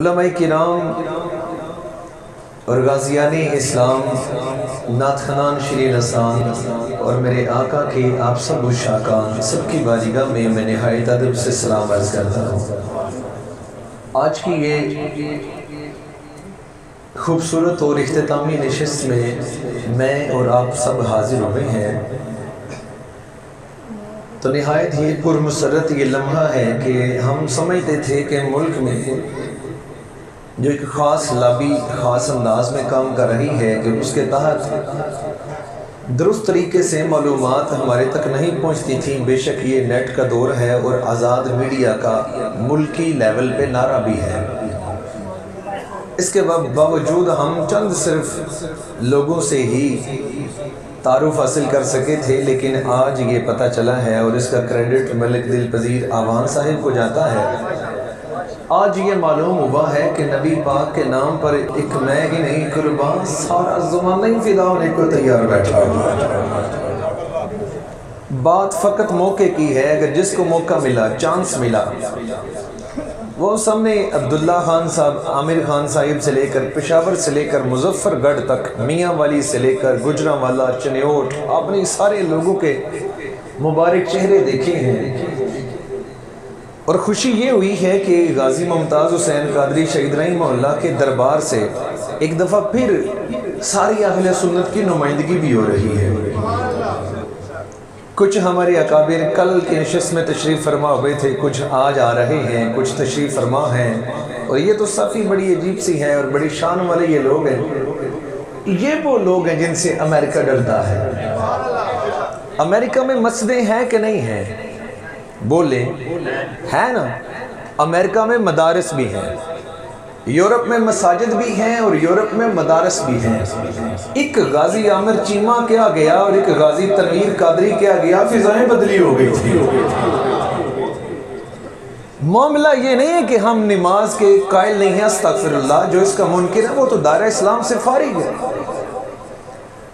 علماء کرام اور غازیان اسلام، نعت خوانان شیرین لسان اور میرے آقا کے آپ سب مشاکان، سب کی بارگاہ میں نہایت ادب سے سلام عرض کرتا ہوں۔ آج کی یہ خوبصورت اور اختتامی نشست میں اور آپ سب حاضر ہوئے ہیں تو نہایت ہی پرمسرت یہ لمحہ ہے کہ ہم سمجھتے تھے کہ ملک میں جو ایک خاص لابی خاص انداز میں کام کر رہی ہے کہ اس کے تحت درست طریقے سے معلومات ہمارے تک نہیں پہنچتی تھیں۔ بے شک یہ نیٹ کا دور ہے اور آزاد میڈیا کا ملکی لیول پہ نعرہ بھی ہے، اس کے باوجود ہم چند صرف لوگوں سے ہی تعارف حاصل کر سکے تھے، لیکن آج یہ پتہ چلا ہے اور اس کا کریڈٹ ملک دل پذیر آوان صاحب کو جاتا ہے۔ آج یہ معلوم ہوا ہے کہ نبی پاک کے نام پر ایک میں ہی نہیں قربان سارا زمانہ ہی فدا ہونے کو تیار بیٹھا ہوا۔ بات فقط موقع کی ہے، اگر جس کو موقع ملا، چانس ملا، وہ سامنے عبداللہ خان صاحب، عامر خان صاحب سے لے کر پشاور سے لے کر مظفر گڑھ تک، میاں والی سے لے کر گجرانوالا، چنیوٹ، آپ نے سارے لوگوں کے مبارک چہرے دیکھے ہیں، اور خوشی یہ ہوئی ہے کہ غازی ممتاز حسین قادری شہید رحمہ اللہ کے دربار سے ایک دفعہ پھر ساری اہل سنت کی نمائندگی بھی ہو رہی ہے۔ کچھ ہمارے اکابر کل کے نشست میں تشریف فرما ہوئے تھے، کچھ آج آ رہے ہیں، کچھ تشریف فرما ہیں، اور یہ تو صافی بڑی عجیب سی ہے اور بڑی شان والے یہ لوگ ہیں۔ یہ وہ لوگ ہیں جن سے امریکہ ڈرتا ہے۔ امریکہ میں مسجدیں ہیں کہ نہیں ہیں؟ بولیں، ہے نا؟ امریکہ میں مدارس بھی ہیں، یورپ میں مساجد بھی ہیں اور یورپ میں مدارس بھی ہیں۔ ایک غازی عامر چیمہ کیا گیا اور ایک غازی تنویر قادری کیا گیا، فضائیں بدلی ہو گئی تھی۔ معاملہ یہ نہیں ہے کہ ہم نماز کے قائل نہیں ہیں، استغفر اللہ، جو اس کا منکر ہے وہ تو دائرہ اسلام سے فارغ ہے،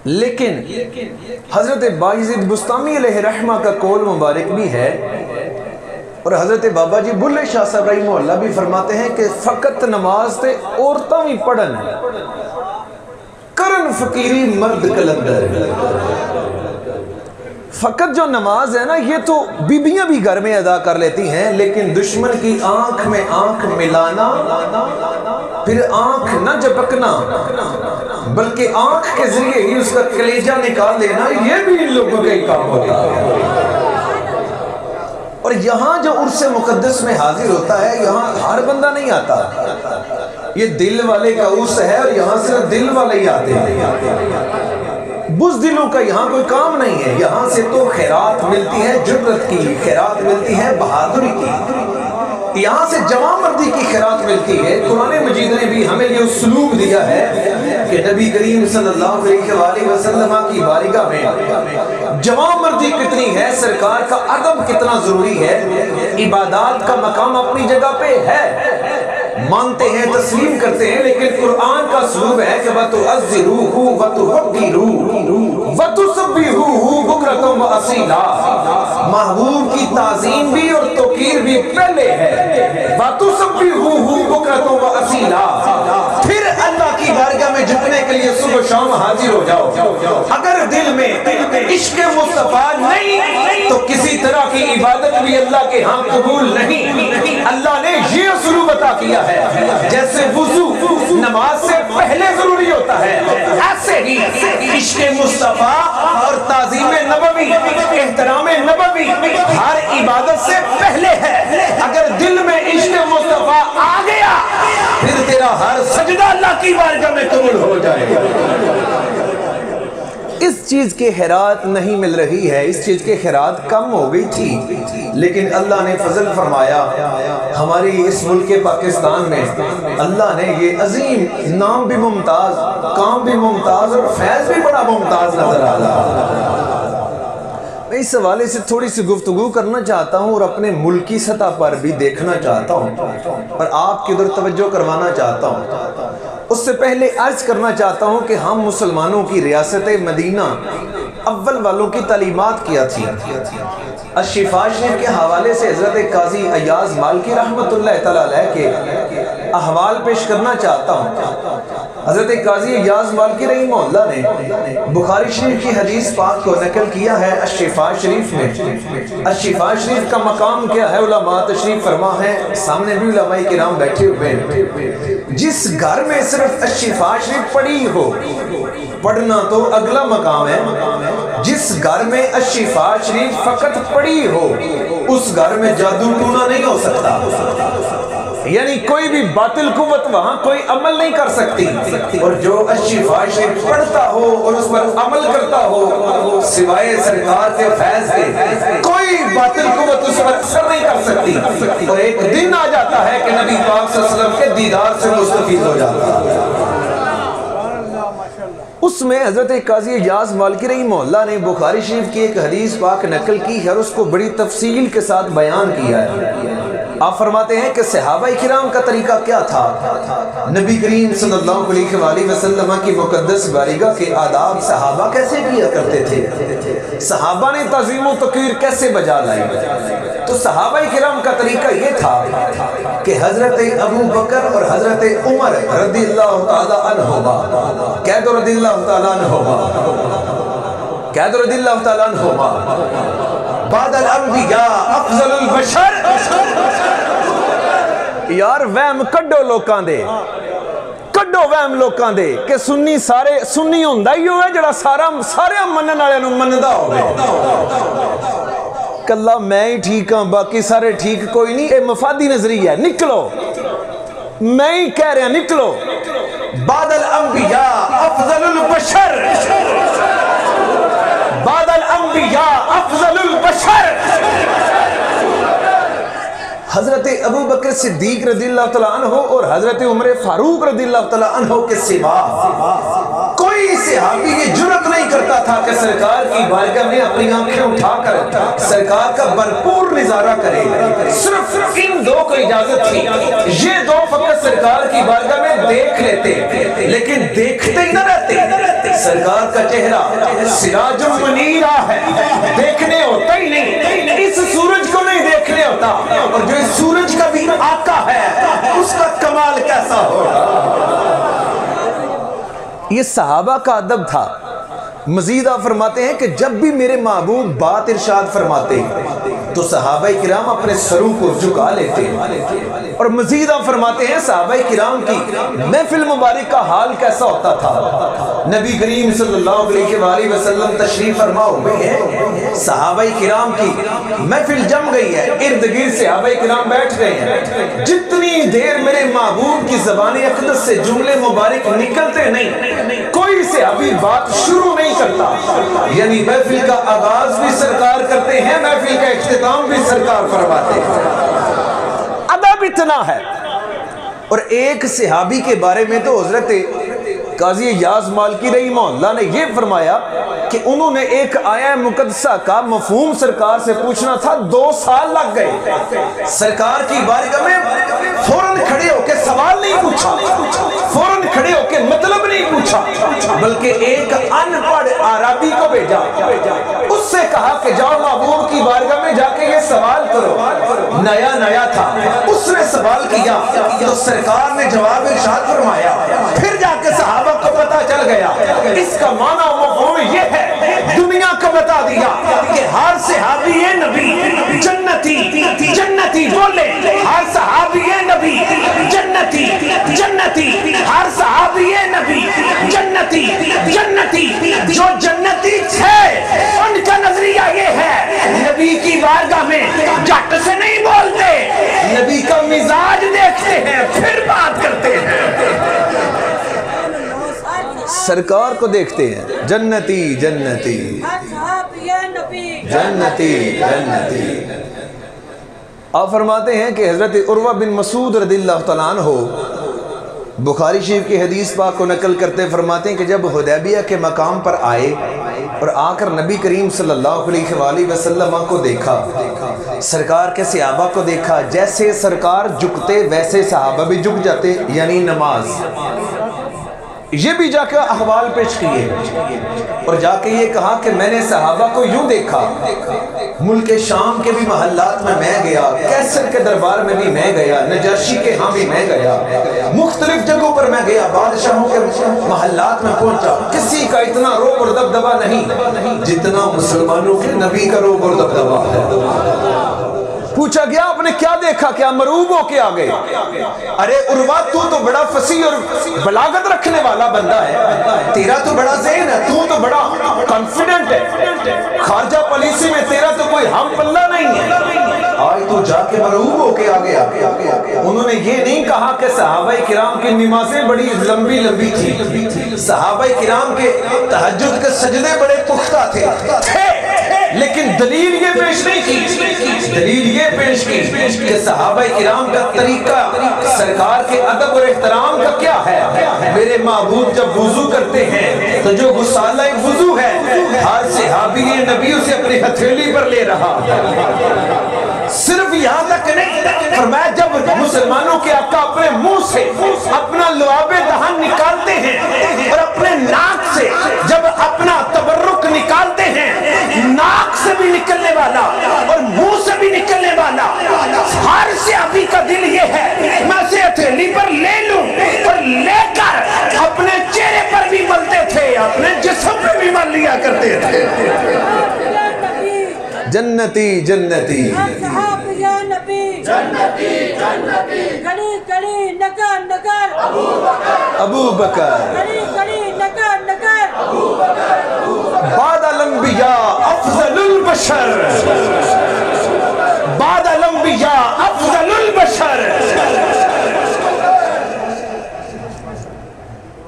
لیکن حضرت باعزید بستامی علیہ رحمہ کا قول مبارک بھی ہے، اور حضرت بابا جی بلے شاہ صاحب رحمہ اللہ بھی فرماتے ہیں کہ فقط نماز تے عورتاں بھی پڑھن کرن فقیری مرد کلندر۔ فقط جو نماز ہے نا، یہ تو بیبیاں بھی گھر میں ادا کر لیتی ہیں، لیکن دشمن کی آنکھ میں آنکھ ملانا، پھر آنکھ نہ جھپکنا بلکہ آنکھ کے ذریعے ہی اس کا کلیجہ نکال لینا، یہ بھی ان لوگوں کا ہی کام ہوتا ہے۔ اور یہاں جو عرس مقدس میں حاضر ہوتا ہے، یہاں ہر بندہ نہیں آتا، یہ دل والے کا عرس ہے اور یہاں صرف دل والے ہی آتے ہیں۔ بزدلوں کا یہاں کوئی کام نہیں ہے، یہاں سے تو خیرات ملتی ہے جرأت کی، خیرات ملتی ہے بہادری کی، یہاں سے جوان مردی کی خیرات ملتی ہے۔ قرآن مجید نے بھی ہمیں یہ اسلوب دیا ہے کہ نبی کریم صلی اللہ علیہ وسلم کی بارگاہ میں جوان مردی کتنی ہے، سرکار کا ادب کتنا ضروری ہے، عبادات کا مقام اپنی جگہ پہ ہے، مانتے ہیں، تسلیم کرتے ہیں، لیکن قرآن کا اسلوب ہے کہ وَتُعَزِّرُوهُ وَتُوَقِّرُوهُ وَتُسَبِّحُوهُ بُكْرَةً وَأَصِيلًا۔ محبوب کی تعظیم بھی اور توقیر بھی پہلے ہے، وَتُسَبِّحُوهُ بُكْرَةً وَأَصِيلًا، پھر اللہ کی بارگاہ میں جھکنے کے لیے صبح شام حاضر ہو جاؤ۔ اگر دل میں عشق مصطفیٰ نہیں تو کسی طرح کی عبادت بھی اللہ کے ہاں قبول نہیں۔ اللہ نے یہ اسلوب عطا کیا ہے، جیسے وضو نماز سے پہلے ضروری ہوتا ہے، ایسے ہی عشق مصطفیٰ اور تعظیم نبوی، احترام نبوی ہر عبادت سے پہلے ہے۔ اگر دل میں عشق مصطفیٰ آ گیا پھر تیرا ہر سجدہ اللہ کی بارگاہ میں قبول ہو جائے گا۔ اس چیز کے خیرات نہیں مل رہی ہے، اس چیز کے خیرات کم ہو گئی تھی، لیکن اللہ نے فضل فرمایا ہماری اس ملک پاکستان میں، اللہ نے یہ عظیم نام بھی ممتاز، کام بھی ممتاز اور فیض بھی بڑا ممتاز نظر آ رہا۔ میں اس حوالے سے تھوڑی سی گفتگو کرنا چاہتا ہوں اور اپنے ملکی سطح پر بھی دیکھنا چاہتا ہوں اور آپ کی ادھر توجہ کروانا چاہتا ہوں۔ اس سے پہلے عرض کرنا چاہتا ہوں کہ ہم مسلمانوں کی ریاست مدینہ اول والوں کی تعلیمات کیا تھی۔ الشفاء شریف کے حوالے سے حضرت قاضی ایاز مالکی رحمت اللہ تعالیٰ علیہ کے احوال پیش کرنا چاہتا ہوں۔ حضرت قاضی ایاز مالکی رحمہ اللہ نے بخاری شریف کی حدیث پاک کو نقل کیا ہے الشفاء شریف میں۔ الشفاء شریف کا مقام کیا ہے؟ علماء تشریف فرما ہے، سامنے بھی علماء کرام بیٹھے ہوئے ہیں۔ جس گھر میں صرف الشفاء شریف پڑھی ہو، پڑھنا تو اگلا مقام ہے، جس گھر میں الشفاء شریف فقط پڑھی ہو اس گھر میں جادو ٹونا نہیں ہو سکتا، یعنی کوئی بھی باطل قوت وہاں کوئی عمل نہیں کر سکتی، اور جو الشفاء شریف پڑھتا ہو اور اس پر عمل کرتا ہو سوائے سرکار کے فیض کے کوئی باطل قوت اس پر اثر نہیں کر سکتی، اور ایک دن آ جاتا ہے کہ نبی پاک صلی اللہ علیہ وسلم کے دیدار سے مستفید ہو جاتا ہے۔ اس میں حضرت قاضی ایاز مالکی رحمہ اللہ نے بخاری شریف کی ایک حدیث پاک نقل کی ہے اور اس کو بڑی تفصیل کے ساتھ بیان کیا ہے۔ آپ فرماتے ہیں کہ صحابہ کرام کا طریقہ کیا تھا، نبی کریم صلی اللہ علیہ وآلہ وسلم کی مقدس بارگاہ کے آداب صحابہ کیسے کیا کرتے تھے، صحابہ نے تعظیم و توقیر کیسے بجا لائی؟ تو صحابہ کرام کا طریقہ یہ تھا کہ حضرت ابو بکر اور حضرت عمر رضی اللہ تعالی عنہما، کہہ دو رضی اللہ تعالی عنہما، کہہ دو رضی اللہ تعالی عنہما، بعد الانبیاء افضل البشر۔ یار وہم کڈو لوکاں دے، کڈو وہم لوکاں دے کہ سنی سارے سنی ہوندا ہی ہوئے جڑا سارے منن والے نوں مندا ہوے، کلا میں ہی ٹھیک ہاں باقی سارے ٹھیک کوئی نہیں، اے مفادی نظریہ ہے، نکلو، میں ہی کہہ رہا نکلو۔ بعد الانبیاء افضل البشر، بعد الانبیاء افضل البشر۔ حضرت ابو بکر صدیق رضی اللہ تعالیٰ عنہ اور حضرت عمر فاروق رضی اللہ تعالیٰ عنہ کے سوا کوئی صحابی یہ جرات نہیں کرتا تھا کہ سرکار کی بارگاہ میں اپنی آنکھیں اٹھا کر سرکار کا بھرپور نظارہ کرے۔ صرف ان دو کو اجازت تھی، یہ دو فقط سرکار کی بارگاہ میں دیکھ لیتے، لیکن دیکھتے ہی نہ رہتے، سرکار کا چہرہ سراج منیرہ ہے، دیکھنے ہوتا ہی نہیں، اس سورج کو نہیں دیکھنے ہوتا، اور جو اس سورج کا بھی آقا ہے اس کا کمال کیسا ہوگا۔ یہ صحابہ کا ادب تھا۔ مزید آپ فرماتے ہیں کہ جب بھی میرے محبوب بات ارشاد فرماتے تو صحابہ کرام اپنے سروں کو جھکا لیتے، اور مزید آپ فرماتے ہیں صحابہ کرام کی محفل مبارک کا حال کیسا ہوتا تھا۔ نبی کریم صلی اللہ علیہ وآلہ وسلم تشریف فرما ہوئے ہیں، صحابہ کرام کی محفل جم گئی ہے، ارد گرد صحابہ کرام بیٹھ گئے ہیں، جتنی دیر میرے محبوب کی زبان اقدس سے جملے مبارک نکلتے نہیں کوئی صحابی بات شروع نہیں کرتا، یعنی محفل کا آغاز بھی سرکار کرتے ہیں، محفل کا اختتام بھی سرکار فرماتے ہیں۔ ادب اتنا ہے۔ اور ایک صحابی کے بارے میں تو حضرت قاضی ایاز مالکی رحمہ اللہ نے یہ فرمایا کہ انہوں نے ایک آیہ مقدسہ کا مفہوم سرکار سے پوچھنا تھا، 2 سال لگ گئے۔ سرکار کی بارگاہ میں فوراً کھڑے ہو کے سوال نہیں پوچھا، فوراً کھڑے ہو کے مطلب نہیں پوچھا، بلکہ ایک ان پڑھ عربی کو بھیجا، اس سے کہا کہ جاؤ محبوب کی بارگاہ میں جا کے یہ سوال کرو۔ نیا نیا تھا، اس نے سوال کیا تو سرکار نے جواب ارشاد فرمایا، پھر جا کے صحابہ کو پتا چل گیا اس کا معنی و مفہوم یہ ہے، دنیا کو بتا دیا کہ ہر صحابی نبی جنتی جنتی، بولے ہر صحابی نبی جنتی جنتی، ہر صحابی نبی جنتی جنتی، جو جنتی تھے ان کا نظریہ یہ ہے نبی کی بارگاہ میں جٹ سے نہیں بولتے، نبی کا مزاج دیکھتے ہیں پھر بات کرتے ہیں، سرکار کو دیکھتے ہیں، جنتی جنتی جنتی جنتی۔ آپ فرماتے ہیں کہ حضرت عروہ بن مسعود رضی اللہ تعالیٰ عنہ بخاری شریف کی حدیث پاک کو نقل کرتے فرماتے ہیں کہ جب حدیبیہ کے مقام پر آئے اور آ کر نبی کریم صلی اللہ علیہ وآلہ وسلم کو دیکھا، سرکار کے صحابہ کو دیکھا، جیسے سرکار جھکتے ویسے صحابہ بھی جھک جاتے، یعنی نماز یہ بھی جا کے احوال پیش کیے اور جا کے یہ کہا کہ میں نے صحابہ کو یوں دیکھا، ملک شام کے بھی محلات میں گیا، کیسر کے دربار میں بھی میں گیا، نجاشی کے ہاں بھی میں گیا، مختلف جگہوں پر میں گیا، بادشاہوں کے محلات میں پہنچا، کسی کا اتنا روب اور دبدبہ نہیں جتنا مسلمانوں کے نبی کا روب اور دبدبہ ہے۔ پوچھا گیا آپ نے کیا دیکھا، کیا مروب ہو کے آگئے؟ ارے عروہ تو بڑا فصیح اور بلاغت رکھنے والا بندہ ہے، تیرا تو بڑا ذہن ہے، تو بڑا کانفیڈنٹ ہے، خارجہ پالیسی میں تیرا تو کوئی ہم پلہ نہیں ہے، آج تو جا کے مروب ہو کے آگے۔ انہوں نے یہ نہیں کہا کہ صحابہ کرام کی نمازیں بڑی لمبی لمبی تھی، صحابہ کرام کے تہجد کے سجدے بڑے پختہ تھے، لیکن دلیل یہ پیش نہیں کی، دلیل یہ پیش کی کہ صحابہ کرام کا طریقہ سرکار کے ادب اور احترام کا کیا ہے۔ میرے معبود جب وضو کرتے ہیں تو جو غسالہ وضو ہے ہر صحابی نبی اسے اپنی ہتھیلی پر لے رہا، صرف یہاں تک نہیں، فرمایا جب مسلمانوں کے آقا اپنے منہ سے اپنا لعاب دہن نکالتے ہیں اور اپنے ناک سے جب اپنا تبرک نکالتے ہیں، ناک سے بھی نکلنے والا اور منہ سے بھی نکلنے والا، ہر صحابی کا دل یہ ہے میں اسے ہتھیلی پر لے لوں، اور لے کر اپنے چہرے پر بھی ملتے تھے، اپنے جسم پہ بھی مل لیا کرتے تھے۔ جنتی جنتی یا نبی جنتی جنتی، گلی گلی نگر نگر ابو بکر، گلی گلی نگر نگر ابو بکر، بعد الانبیاء افضل البشر، بعد الانبیاء افضل البشر۔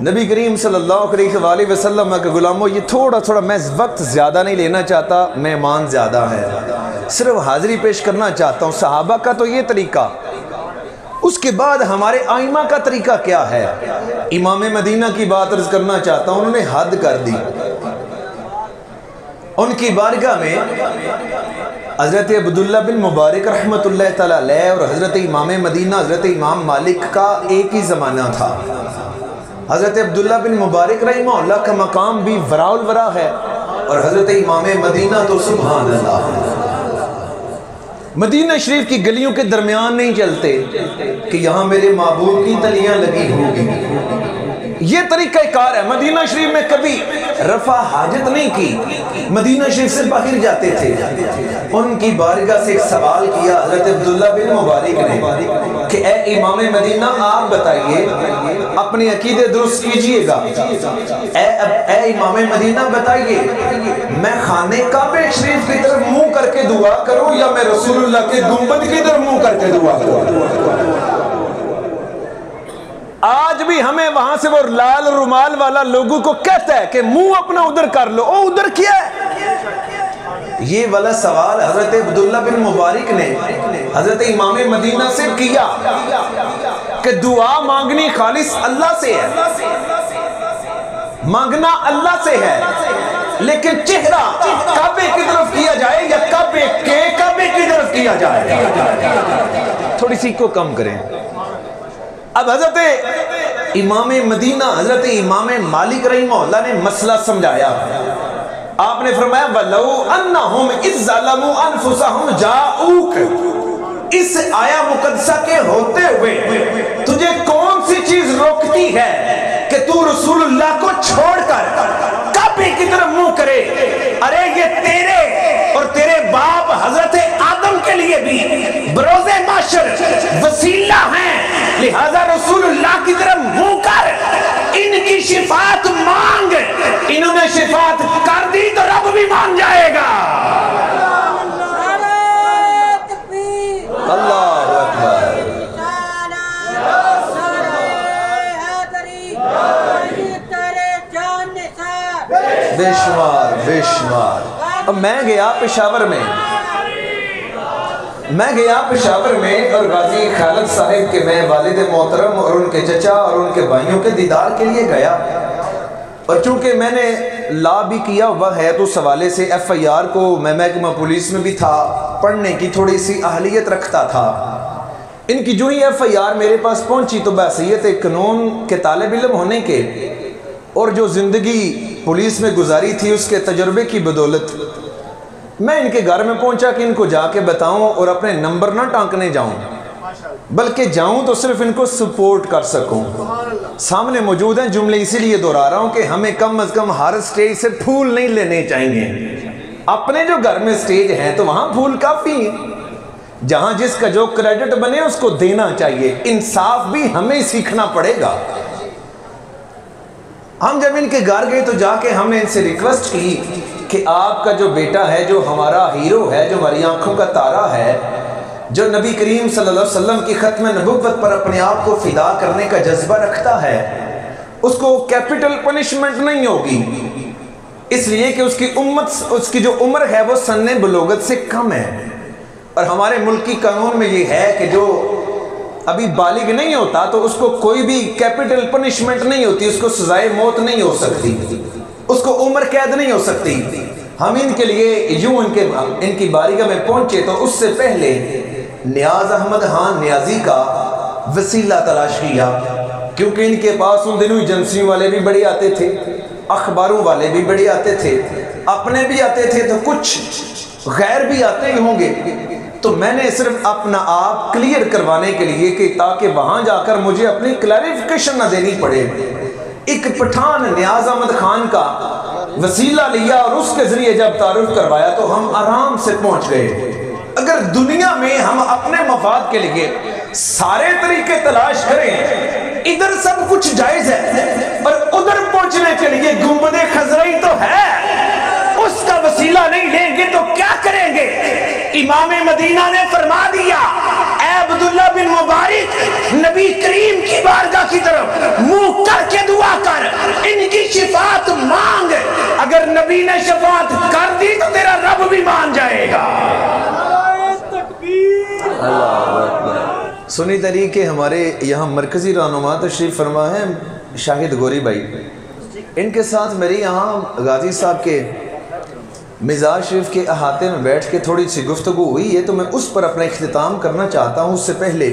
نبی کریم صلی اللہ علیہ وآلہ وسلم کے غلاموں، یہ تھوڑا میں وقت زیادہ نہیں لینا چاہتا، مہمان زیادہ ہے، صرف حاضری پیش کرنا چاہتا ہوں۔ صحابہ کا تو یہ طریقہ، اس کے بعد ہمارے ائمہ کا طریقہ کیا ہے۔ امام مدینہ کی بات عرض کرنا چاہتا ہوں، انہوں نے حد کر دی۔ ان کی بارگاہ میں حضرت عبداللہ بن مبارک رحمت اللہ تعالیٰ علیہ اور حضرت امام مدینہ حضرت امام مالک کا ایک ہی زمانہ تھا۔ حضرت عبداللہ بن مبارک رحمہ اللہ کا مقام بھی ورا الورا ہے، اور حضرت امام مدینہ تو سبحان اللہ مدینہ شریف کی گلیوں کے درمیان نہیں چلتے کہ یہاں میرے محبوب کی تلیاں لگی ہوگی۔ یہ طریقہ کار ہے۔ مدینہ شریف میں کبھی رفع حاجت نہیں کی، مدینہ شریف سے باہر جاتے تھے۔ ان کی بارگاہ سے ایک سوال کیا حضرت عبداللہ بن مبارک نے کہ اے امام مدینہ آپ بتائیے، اپنے عقیدے درست کیجئے گا، اے امام مدینہ بتائیے میں خانہ کعبہ شریف کی طرف منہ کر کے دعا کروں یا میں رسول اللہ کے گنبد کی طرف منہ کر کے دعا کروں؟ آج بھی ہمیں وہاں سے وہ لال رومال والا لوگوں کو کہتا ہے کہ منہ اپنا ادھر کر لو، او ادھر کیا ہے؟ یہ والا سوال حضرت عبداللہ بن مبارک نے حضرت امام مدینہ سے کیا کہ دعا مانگنی خالص اللہ سے ہے، مانگنا اللہ سے ہے، لیکن چہرہ کعبے کی طرف کیا جائے یا کعبے کی طرف کیا جائے، تھوڑی سی کو کم کریں۔ اب حضرت امام مدینہ حضرت امام مالک رحمہ اللہ نے مسئلہ سمجھایا۔ آپ نے فرمایا وَلَوْ أَنَّهُمْ إِذْ ظَلَمُوا أَنفُسَهُمْ جَاءُوكَ، اس آیا مقدسہ کے ہوتے ہوئے تجھے کون سی چیز روکتی ہے کہ تو رسول اللہ کو چھوڑ کر کعبے کی طرف منہ کرے؟ ارے یہ تیرے اور تیرے باپ حضرت آدم کے لیے بھی بروز معاشر وسیلہ ہیں، لہذا رسول اللہ کی طرف منہ کر، ان کی شفاعت مانگ، انہوں نے شفاعت کر دی تو رب بھی مان جائے گا۔ اللہ اکبر، بے شمار بے شمار۔ اب میں گیا پشاور میں اور غازی خالد صاحب کے میں والد محترم اور ان کے چچا اور ان کے بھائیوں کے دیدار کے لیے گیا، اور چونکہ میں نے لا بھی کیا ہوا ہے تو اس حوالے سے ایف آئی آر کو میں محکمہ پولیس میں بھی تھا، پڑھنے کی تھوڑی سی اہلیت رکھتا تھا۔ ان کی جو ہی ایف آئی آر میرے پاس پہنچی تو بحیثیت قانون کے طالب علم ہونے کے اور جو زندگی پولیس میں گزاری تھی اس کے تجربے کی بدولت میں ان کے گھر میں پہنچا کہ ان کو جا کے بتاؤں اور اپنے نمبر نہ ٹانکنے جاؤں، بلکہ جاؤں تو صرف ان کو سپورٹ کر سکوں۔ سامنے موجود ہیں، جملے اسی لیے دہرا رہا ہوں کہ ہمیں کم از کم ہر سٹیج سے پھول نہیں لینے چاہیے۔ اپنے جو گھر میں سٹیج ہیں تو وہاں پھول کافی ہیں، جہاں جس کا جو کریڈٹ بنے اس کو دینا چاہیے۔ انصاف بھی ہمیں سیکھنا پڑے گا۔ ہم جب ان کے گھر گئے تو جا کے ہم نے ان سے ریکویسٹ کی کہ آپ کا جو بیٹا ہے، جو ہمارا ہیرو ہے، جو ہماری آنکھوں کا تارا ہے، جو نبی کریم صلی اللہ علیہ وسلم کی ختم نبوت پر اپنے آپ کو فدا کرنے کا جذبہ رکھتا ہے، اس کو کیپٹل پنشمنٹ نہیں ہوگی، اس لیے کہ اس کی جو عمر ہے وہ سن بلوغت سے کم ہے۔ اور ہمارے ملکی قانون میں یہ ہے کہ جو ابھی بالغ نہیں ہوتا تو اس کو کوئی بھی کیپٹل پنشمنٹ نہیں ہوتی، اس کو سزائے موت نہیں ہو سکتی، اس کو عمر قید نہیں ہو سکتی۔ ہم ان کے لیے یوں ان کی بارگاہ میں پہنچے تو اس سے پہلے نیاز احمد خان نیازی کا وسیلہ تلاش کیا، کیونکہ ان کے پاس ان دنوں ایجنسیوں والے بھی بڑے آتے تھے، اخباروں والے بھی بڑے آتے تھے، اپنے بھی آتے تھے تو کچھ غیر بھی آتے ہی ہوں گے۔ تو میں نے صرف اپنا آپ کلیئر کروانے کے لیے کہ تاکہ وہاں جا کر مجھے اپنی کلیریفیکیشن نہ دینی پڑے، ایک پٹھان نیاز احمد خان کا وسیلہ لیا اور اس کے ذریعے جب تعارف کروایا تو ہم آرام سے پہنچ گئے۔ اگر دنیا میں ہم اپنے مفاد کے لیے سارے طریقے تلاش کریں، ادھر سب کچھ جائز ہے اور ادھر پہنچنے کے لیے گنبد خضرائی تو ہے، اس کا وسیلہ نہیں لیں گے تو کیا کریں گے؟ امام مدینہ نے فرما دیا، اے عبداللہ بن مبارک، نبی کریم کی بارگاہ کی طرف منہ کر کے دعا کر، ان کی شفاعت مانگ، اگر نبی نے شفاعت کر دی تو تیرا رب بھی مان جائے گا۔ سنی طریقے ہمارے یہاں مرکزی رہنما تشریف فرما ہے شاہد گوری بھائی، ان کے ساتھ میری یہاں غازی صاحب کے مزار شریف کے احاطے میں بیٹھ کے تھوڑی سی گفتگو ہوئی ہے، تو میں اس پر اپنا اختتام کرنا چاہتا ہوں۔ اس سے پہلے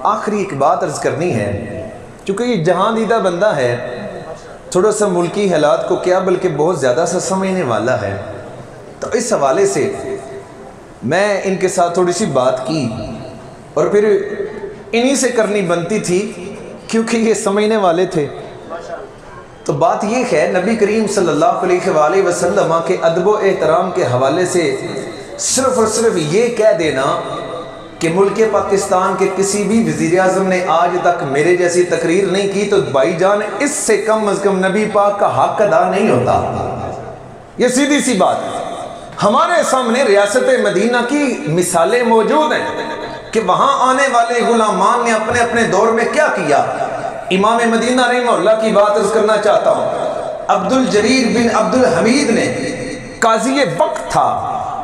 آخری ایک بات عرض کرنی ہے، چونکہ یہ جہاں دیدہ بندہ ہے، تھوڑا سا ملکی حالات کو کیا بلکہ بہت زیادہ سا سمجھنے والا ہے، تو اس حوالے سے میں ان کے ساتھ تھوڑی سی بات کی اور پھر انہی سے کرنی بنتی تھی کیونکہ یہ سمجھنے والے تھے۔ تو بات یہ ہے، نبی کریم صلی اللہ علیہ وآلہ وسلم کے ادب و احترام کے حوالے سے صرف اور صرف یہ کہہ دینا کہ ملک پاکستان کے کسی بھی وزیر اعظم نے آج تک میرے جیسی تقریر نہیں کی تو بھائی جان اس سے کم از کم نبی پاک کا حق ادا نہیں ہوتا۔ یہ سیدھی سی بات ہے۔ ہمارے سامنے ریاست مدینہ کی مثالیں موجود ہیں کہ وہاں آنے والے غلامان نے اپنے اپنے دور میں کیا کیا۔ امام مدینہ رحمہ اللہ کی بات عرض کرنا چاہتا ہوں، عبد الجلیل بن عبد الحمید نے قاضی وقت تھا،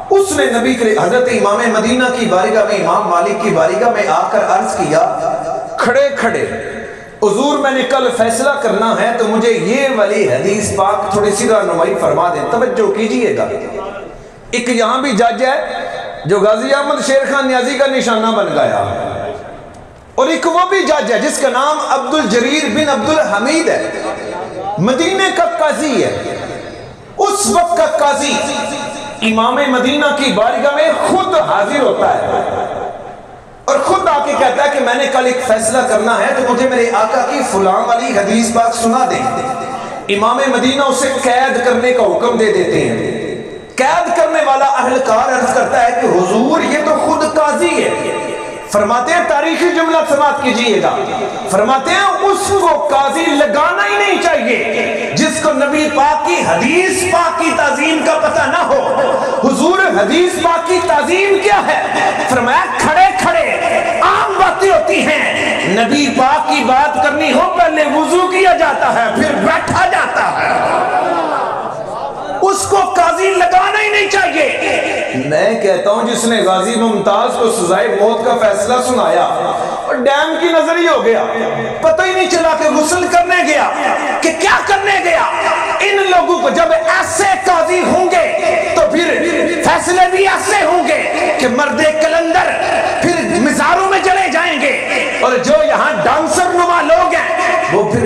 اس نے نبی کے حضرت امام مدینہ کی بارگاہ میں، امام مالک کی بارگاہ میں آ کر عرض کیا، کھڑے کھڑے حضور میں نے کل فیصلہ کرنا ہے تو مجھے یہ والی حدیث پاک تھوڑی سی رہنمائی فرما دیں۔ توجہ کیجئے گا، ایک یہاں بھی جج ہے جو غازی احمد شیر خان نیازی کا نشانہ بن گیا، اور ایک وہ بھی جج ہے جس کا نام عبد الجلیل بن عبد الحمید ہے، مدینہ کا قاضی ہے۔ اس وقت کا قاضی امام مدینہ کی بارگاہ میں خود حاضر ہوتا ہے اور خود آ کے کہتا ہے کہ میں نے کل ایک فیصلہ کرنا ہے تو مجھے میرے آقا کی فلاں والی حدیث پاک سنا دیں۔ امام مدینہ اسے قید کرنے کا حکم دے دیتے ہیں۔ قید کرنے والا اہلکار عرض کرتا ہے کہ حضور یہ تو خود قاضی ہے۔ فرماتے ہیں، تاریخی جملہ سماعت کیجئے گا، فرماتے ہیں اس کو قاضی لگانا ہی نہیں چاہیے جس کو نبی پاک کی حدیث پاک کی تعظیم کا پتہ نہ ہو۔ حضور حدیث پاک کی تعظیم کیا ہے؟ فرمایا کھڑے کھڑے عام باتیں ہوتی ہیں، نبی پاک کی بات کرنی ہو پہلے وضو کیا جاتا ہے پھر بیٹھا جاتا ہے، اس کو قاضی لگانا ہی نہیں چاہیے۔ میں کہتا ہوں جس نے غازی ممتاز کو سزائے موت کا فیصلہ سنایا اور ڈیم کی نظر ہی ہو گیا، پتہ ہی نہیں چلا کہ غسل کرنے گیا کہ کیا کرنے گیا۔ ان لوگوں کو جب ایسے قاضی ہوں گے تو پھر فیصلے بھی ایسے ہوں گے کہ مرد کلندر پھر مزاروں میں چلے جائیں گے، اور جو یہاں ڈانسر نما لوگ ہیں وہ پھر